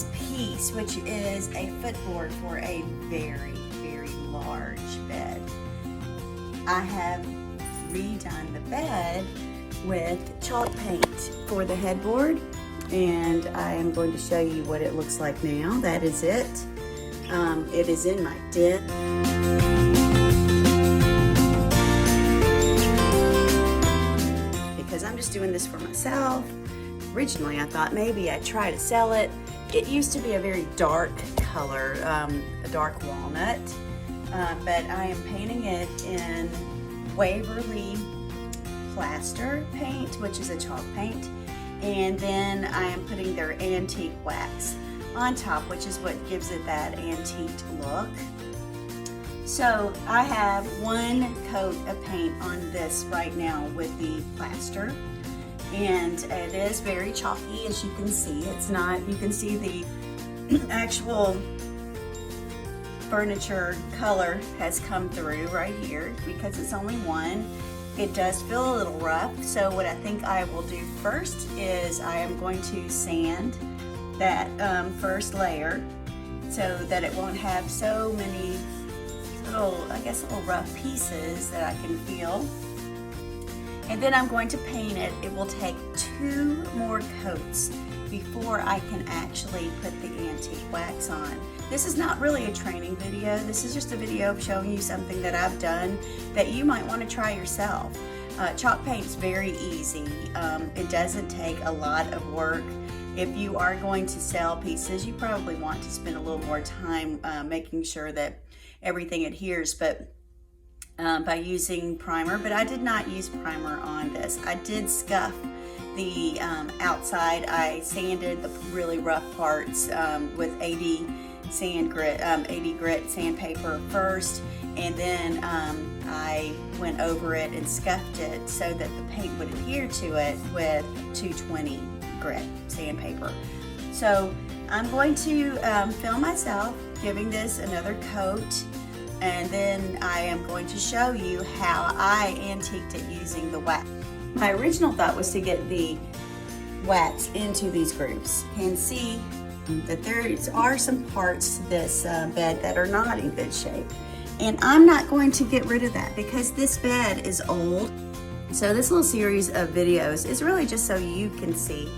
this piece, which is a footboard for a very, very large bed. I have redone the bed with chalk paint for the headboard, and I am going to show you what it looks like now. That is it. It is in my den. Because I'm just doing this for myself. Originally, I thought maybe I'd try to sell it. It used to be a very dark color, a dark walnut, but I am painting it in Waverly Plaster paint, which is a chalk paint, and then I am putting their antique wax on top, which is what gives it that antique look. So I have one coat of paint on this right now with the plaster, and it is very chalky, as you can see. It's not, you can see the actual furniture color has come through right here because it's only one. It does feel a little rough, so what I think I will do first is I am going to sand that first layer so that it won't have so many little, I guess, little rough pieces that I can feel. And then I'm going to paint it. It will take 2 more coats before I can actually put the antique wax on. This is not really a training video. This is just a video of showing you something that I've done that you might want to try yourself. Chalk paint is very easy. It doesn't take a lot of work. If you are going to sell pieces, you probably want to spend a little more time making sure that everything adheres, but by using primer. But I did not use primer on this. I did scuff the outside. I sanded the really rough parts with 80 grit sandpaper first, and then I went over it and scuffed it so that the paint would adhere to it with 220 grit sandpaper. So I'm going to film myself giving this another coat, and then I am going to show you how I antiqued it using the wax. My original thought was to get the wax into these grooves. You can see that there are some parts to this bed that are not in good shape. And I'm not going to get rid of that because this bed is old. So this little series of videos is really just so you can see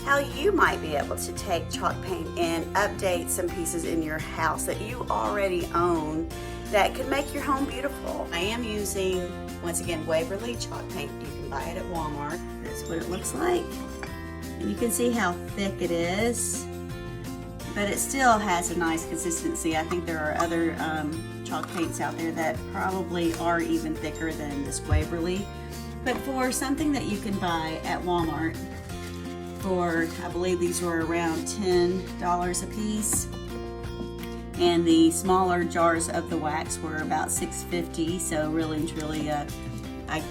how you might be able to take chalk paint and update some pieces in your house that you already own that could make your home beautiful. I am using, once again, Waverly chalk paint. You can buy it at Walmart. That's what it looks like. And you can see how thick it is, but it still has a nice consistency. I think there are other chalk paints out there that probably are even thicker than this Waverly. But for something that you can buy at Walmart for, I believe these were around $10 a piece, and the smaller jars of the wax were about $6.50. So really and truly,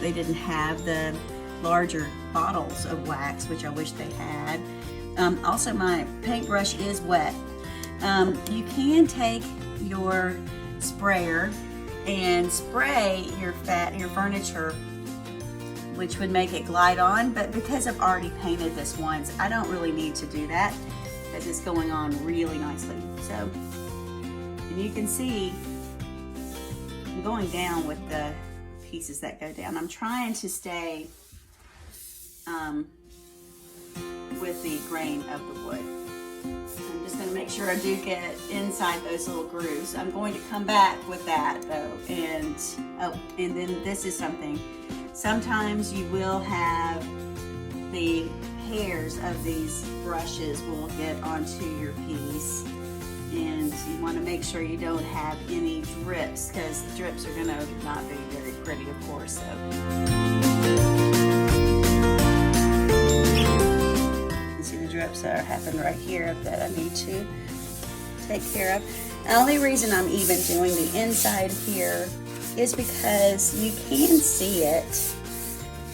they didn't have the larger bottles of wax, which I wish they had. Also, my paintbrush is wet. You can take your sprayer and spray your furniture, which would make it glide on, but because I've already painted this once, I don't really need to do that because it's going on really nicely. So, and you can see I'm going down with the pieces that go down. I'm trying to stay with the grain of the wood. I'm just going to make sure I do get inside those little grooves. I'm going to come back with that though, and then this is something. Sometimes you will have the hairs of these brushes will get onto your piece, and you want to make sure you don't have any drips, because the drips are going to not be very pretty, of course. You see the drips that are happening right here that I need to take care of. The only reason I'm even doing the inside here is because you can see it,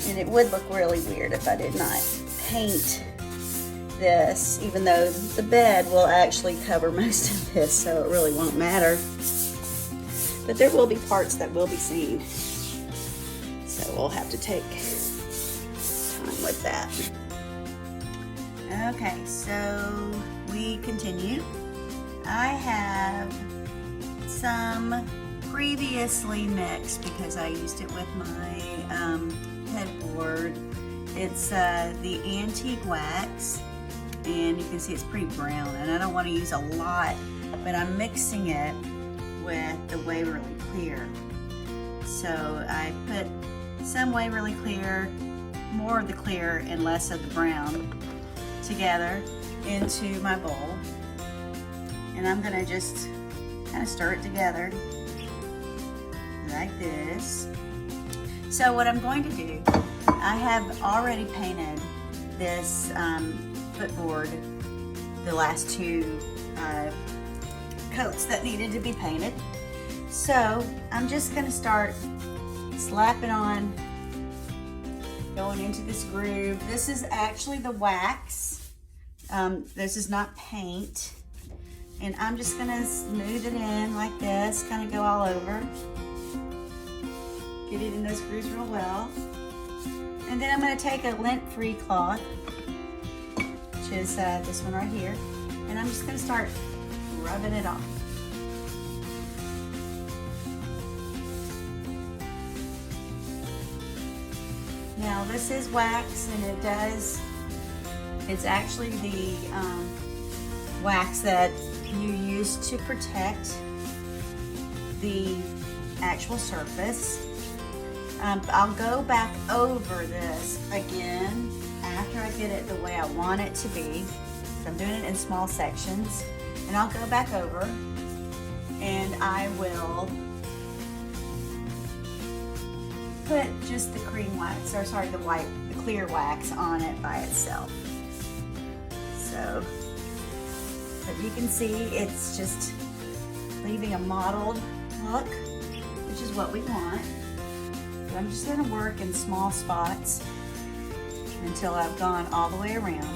and it would look really weird if I did not paint this, even though the bed will actually cover most of this, so it really won't matter. But there will be parts that will be seen, so we'll have to take time with that. Okay, so we continue. I have some previously mixed because I used it with my headboard. It's the antique wax, and you can see it's pretty brown, and I don't want to use a lot, but I'm mixing it with the Waverly clear. So I put some Waverly clear, more of the clear and less of the brown together into my bowl, and I'm gonna just kind of stir it together like this. So what I'm going to do, I have already painted this footboard, the last two coats that needed to be painted. So I'm just going to start slapping on, going into this groove. This is actually the wax. This is not paint. And I'm just going to smooth it in like this, kind of go all over. Get it in those grooves real well. And then I'm going to take a lint-free cloth, which is this one right here, and I'm just going to start rubbing it off. Now this is wax, and it's actually the wax that you use to protect the actual surface. I'll go back over this again after I get it the way I want it to be. So I'm doing it in small sections, and I'll go back over and I will put just the cream wax, or sorry, the clear wax on it by itself. So, but you can see it's just leaving a mottled look, which is what we want. So I'm just going to work in small spots until I've gone all the way around.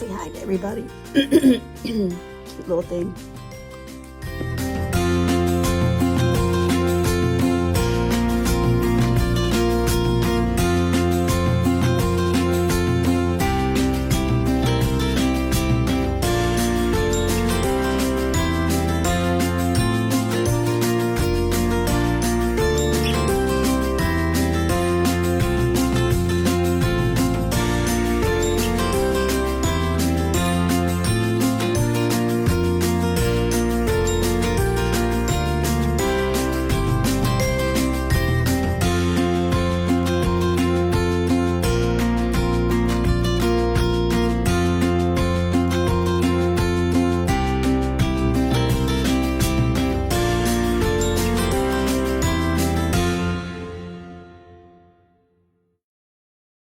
say hi to everybody. Cute little thing.